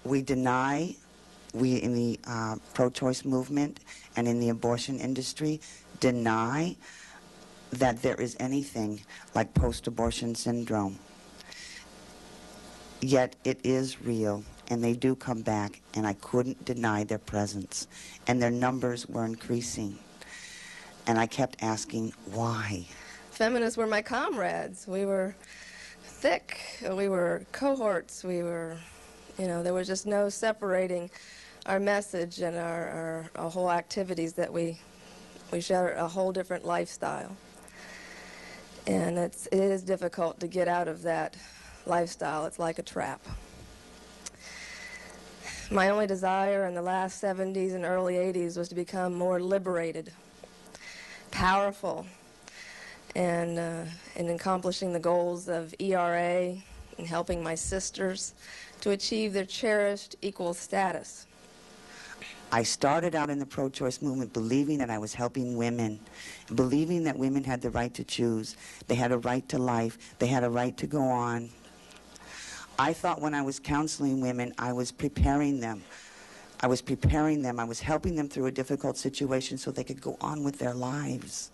we deny, we in the pro-choice movement and in the abortion industry deny that there is anything like post-abortion syndrome. Yet it is real, and they do come back, and I couldn't deny their presence. And their numbers were increasing. And I kept asking, why? Feminists were my comrades. We were thick. We were cohorts. We were, there was just no separating our message and our whole activities that we shared a whole different lifestyle. And it is difficult to get out of that lifestyle. It's like a trap. My only desire in the last 70s and early 80s was to become more liberated, powerful, and in accomplishing the goals of ERA and helping my sisters to achieve their cherished equal status. I started out in the pro-choice movement believing that I was helping women, believing that women had the right to choose. They had a right to life. They had a right to go on. I thought when I was counseling women, I was preparing them. I was helping them through a difficult situation so they could go on with their lives.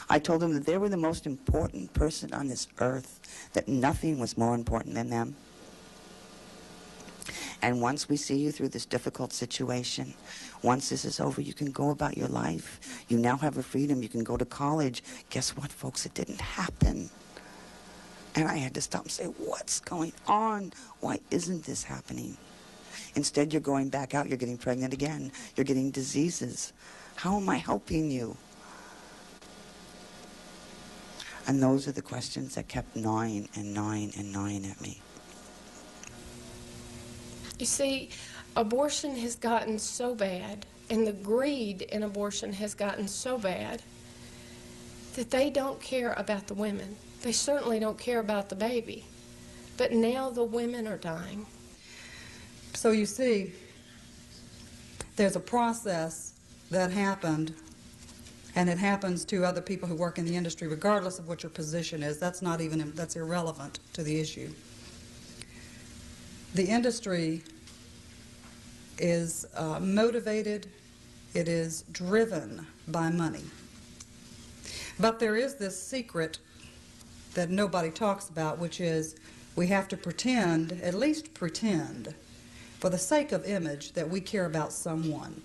I told them that they were the most important person on this earth, that nothing was more important than them. And once we see you through this difficult situation, once this is over, you can go about your life. You now have a freedom. You can go to college. Guess what, folks? It didn't happen. And I had to stop and say, what's going on? Why isn't this happening? Instead, you're going back out. You're getting pregnant again. You're getting diseases. How am I helping you? And those are the questions that kept gnawing and gnawing and gnawing at me. You see, abortion has gotten so bad, and the greed in abortion has gotten so bad that they don't care about the women. They certainly don't care about the baby. But now the women are dying. So you see, there's a process that happened, and it happens to other people who work in the industry, regardless of what your position is. That's irrelevant to the issue. The industry is motivated, it is driven by money. But there is this secret that nobody talks about, which is we have to pretend, at least pretend, for the sake of image, that we care about someone.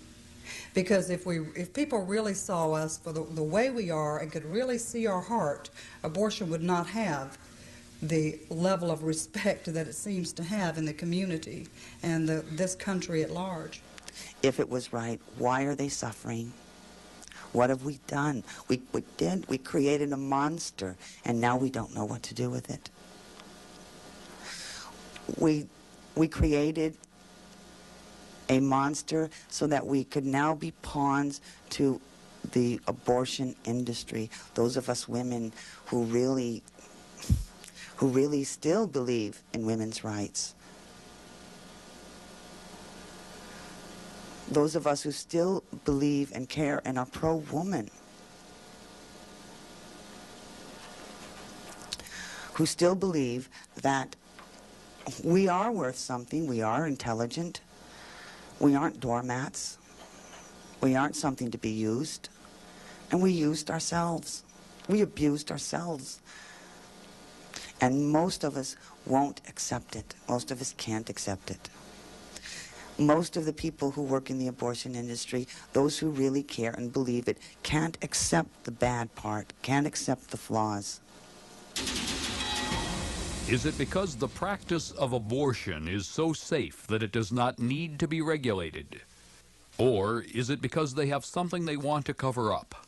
Because if people really saw us for the way we are and could really see our heart, abortion would not have the level of respect that it seems to have in the community and this country at large. If it was right, why are they suffering? What have we done? We created a monster, and now we don't know what to do with it. We created a monster so that we could now be pawns to the abortion industry. Those of us women who really still believe in women's rights. Those of us who still believe and care and are pro-woman. Who still believe that we are worth something, we are intelligent, we aren't doormats, we aren't something to be used, and we used ourselves. We abused ourselves. And most of us won't accept it. Most of us can't accept it. Most of the people who work in the abortion industry, those who really care and believe it, can't accept the bad part, can't accept the flaws. Is it because the practice of abortion is so safe that it does not need to be regulated? Or is it because they have something they want to cover up?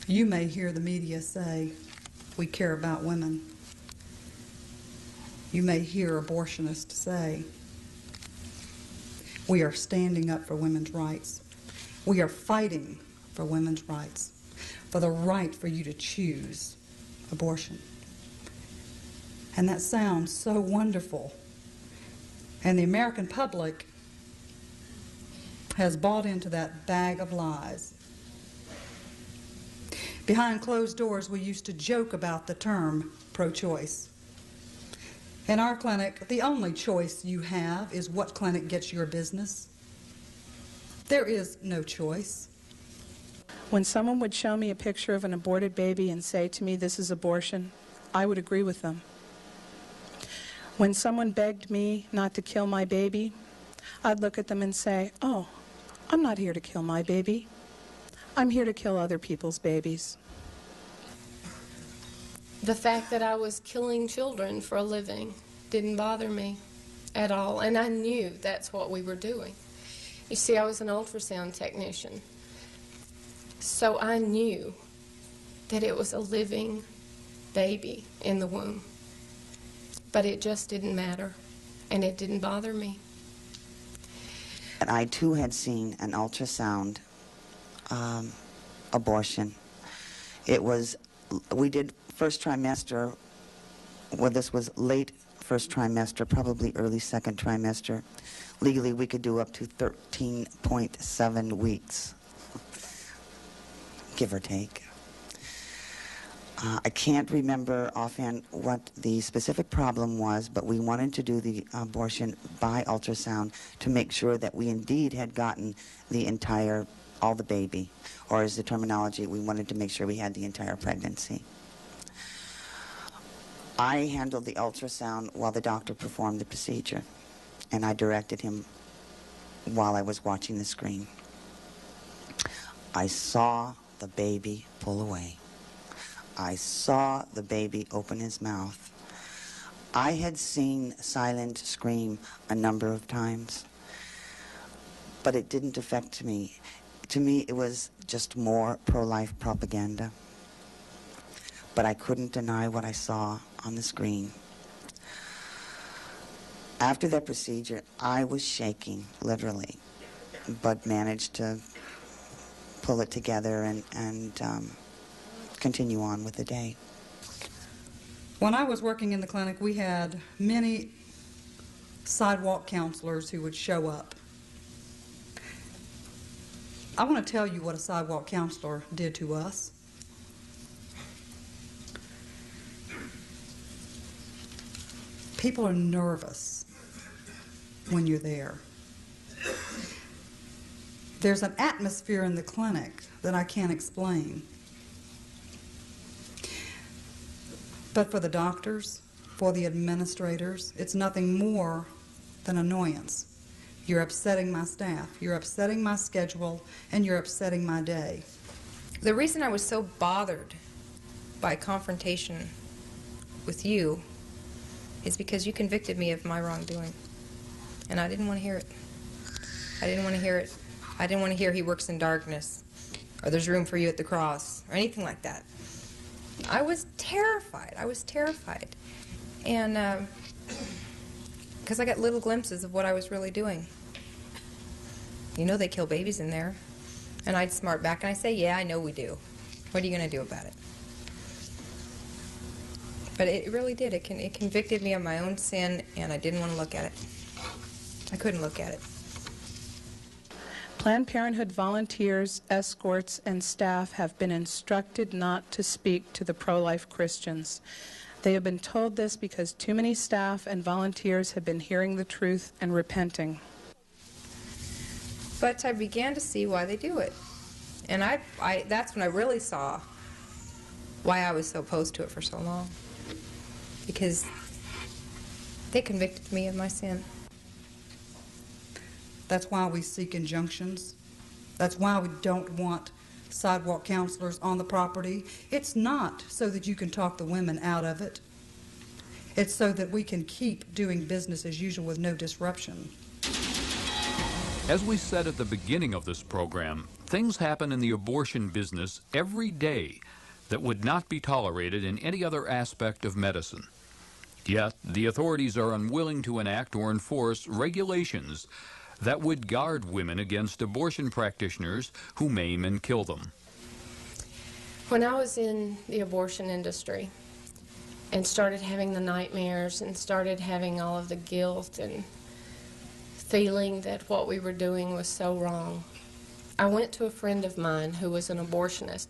You may hear the media say, we care about women. You may hear abortionists say, we are standing up for women's rights. We are fighting for women's rights, for the right for you to choose abortion. And that sounds so wonderful. And the American public has bought into that bag of lies. Behind closed doors, we used to joke about the term pro-choice. In our clinic, the only choice you have is what clinic gets your business. There is no choice. When someone would show me a picture of an aborted baby and say to me, "This is abortion," I would agree with them. When someone begged me not to kill my baby, I'd look at them and say, "Oh, I'm not here to kill my baby. I'm here to kill other people's babies." The fact that I was killing children for a living didn't bother me at all, and I knew that's what we were doing. You see, I was an ultrasound technician, so I knew that it was a living baby in the womb, but it just didn't matter, and it didn't bother me. And I too had seen an ultrasound abortion. It was, we did first trimester, well, this was late first trimester, probably early second trimester. Legally, we could do up to 13.7 weeks, give or take. I can't remember offhand what the specific problem was, but we wanted to do the abortion by ultrasound to make sure that we indeed had gotten the entire, all the baby, or as the terminology, we wanted to make sure we had the entire pregnancy. I handled the ultrasound while the doctor performed the procedure, and I directed him while I was watching the screen. I saw the baby pull away. I saw the baby open his mouth. I had seen Silent scream a number of times, but it didn't affect me. To me, it was just more pro-life propaganda. But I couldn't deny what I saw on the screen. After that procedure, I was shaking, literally, but managed to pull it together and continue on with the day. When I was working in the clinic, we had many sidewalk counselors who would show up. I want to tell you what a sidewalk counselor did to us. People are nervous when you're there. There's an atmosphere in the clinic that I can't explain. But for the doctors, for the administrators, it's nothing more than annoyance. You're upsetting my staff, you're upsetting my schedule, and you're upsetting my day. The reason I was so bothered by confrontation with you is because you convicted me of my wrongdoing. And I didn't want to hear it. I didn't want to hear it. I didn't want to hear he works in darkness, or there's room for you at the cross, or anything like that. I was terrified. I was terrified. And because I got little glimpses of what I was really doing. You know they kill babies in there. And I'd smart back and I'd say, yeah, I know we do. What are you going to do about it? But it really did. It convicted me of my own sin, and I didn't want to look at it. I couldn't look at it. Planned Parenthood volunteers, escorts, and staff have been instructed not to speak to the pro-life Christians. They have been told this because too many staff and volunteers have been hearing the truth and repenting. But I began to see why they do it. And that's when I really saw why I was so opposed to it for so long. Because they convicted me of my sin. That's why we seek injunctions. That's why we don't want sidewalk counselors on the property. It's not so that you can talk the women out of it. It's so that we can keep doing business as usual with no disruption. As we said at the beginning of this program, things happen in the abortion business every day that would not be tolerated in any other aspect of medicine. Yet, the authorities are unwilling to enact or enforce regulations that would guard women against abortion practitioners who maim and kill them. When I was in the abortion industry and started having the nightmares and started having all of the guilt and feeling that what we were doing was so wrong, I went to a friend of mine who was an abortionist.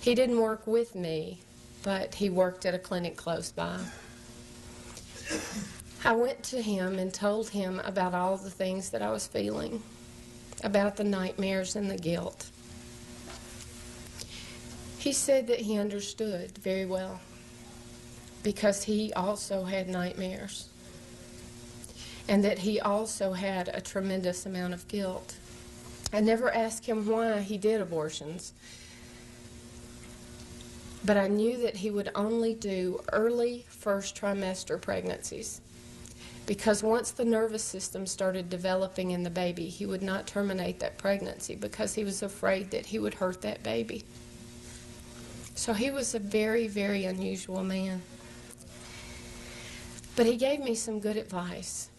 He didn't work with me, but he worked at a clinic close by. I went to him and told him about all the things that I was feeling, about the nightmares and the guilt. He said that he understood very well because he also had nightmares and that he also had a tremendous amount of guilt. I never asked him why he did abortions, but I knew that he would only do early first trimester pregnancies because once the nervous system started developing in the baby, he would not terminate that pregnancy because he was afraid that he would hurt that baby. So he was a very, very unusual man. But he gave me some good advice.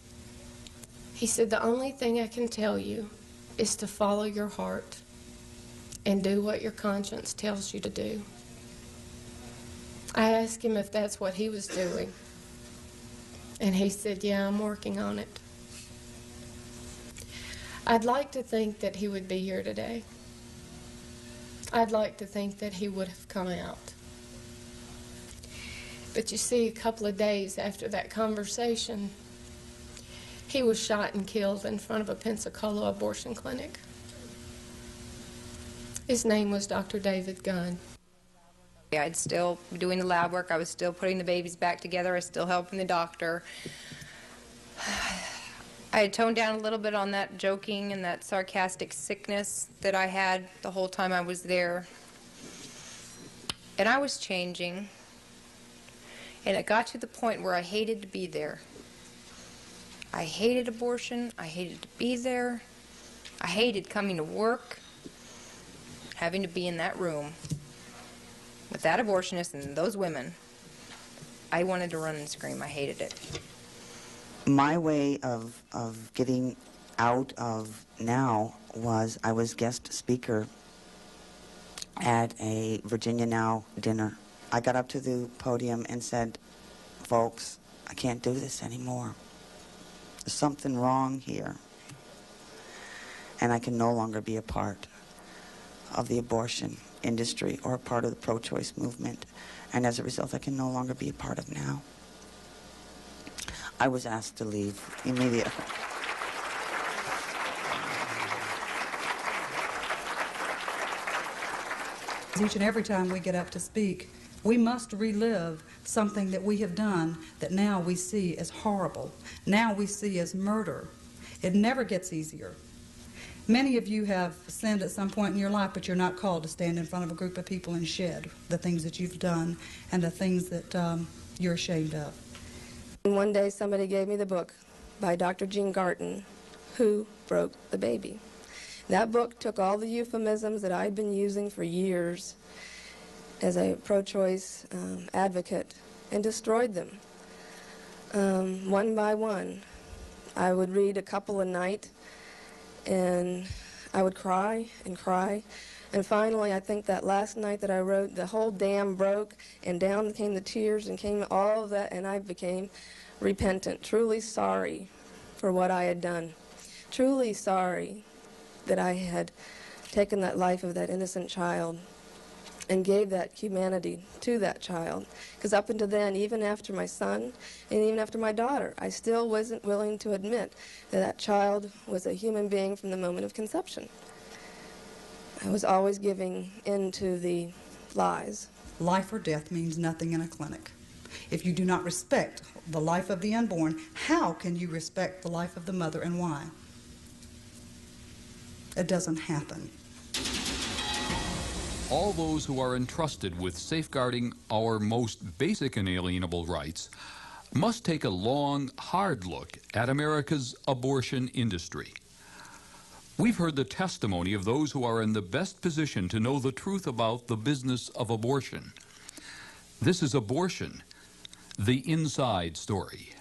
He said, the only thing I can tell you is to follow your heart and do what your conscience tells you to do. I asked him if that's what he was doing. And he said, yeah, I'm working on it. I'd like to think that he would be here today. I'd like to think that he would have come out. But you see, a couple of days after that conversation, he was shot and killed in front of a Pensacola abortion clinic. His name was Dr. David Gunn. I'd still be doing the lab work. I was still putting the babies back together. I was still helping the doctor. I had toned down a little bit on that joking and that sarcastic sickness that I had the whole time I was there. And I was changing. And it got to the point where I hated to be there. I hated abortion. I hated to be there. I hated coming to work, having to be in that room with that abortionist and those women. I wanted to run and scream. I hated it. My way of getting out of now was I was guest speaker at a Virginia Now dinner. I got up to the podium and said, folks, I can't do this anymore. There's something wrong here. And I can no longer be a part of the abortion industry or a part of the pro-choice movement. And as a result, I can no longer be a part of Now. I was asked to leave immediately. Each and every time we get up to speak, we must relive something that we have done that now we see as horrible, now we see as murder. It never gets easier. Many of you have sinned at some point in your life, but you're not called to stand in front of a group of people and shed the things that you've done and the things that you're ashamed of. And one day somebody gave me the book by Dr. Jean Garton, Who Broke the Baby. That book took all the euphemisms that I'd been using for years as a pro-choice advocate and destroyed them one by one. I would read a couple a night and I would cry and cry. And finally, I think that last night that I wrote, the whole dam broke, and down came the tears, and came all of that, and I became repentant, truly sorry for what I had done, truly sorry that I had taken that life of that innocent child and gave that humanity to that child. Because up until then, even after my son, and even after my daughter, I still wasn't willing to admit that that child was a human being from the moment of conception. I was always giving in to the lies. Life or death means nothing in a clinic. If you do not respect the life of the unborn, how can you respect the life of the mother, and why? It doesn't happen. All those who are entrusted with safeguarding our most basic inalienable rights must take a long, hard look at America's abortion industry. We've heard the testimony of those who are in the best position to know the truth about the business of abortion. This is Abortion, the Inside Story.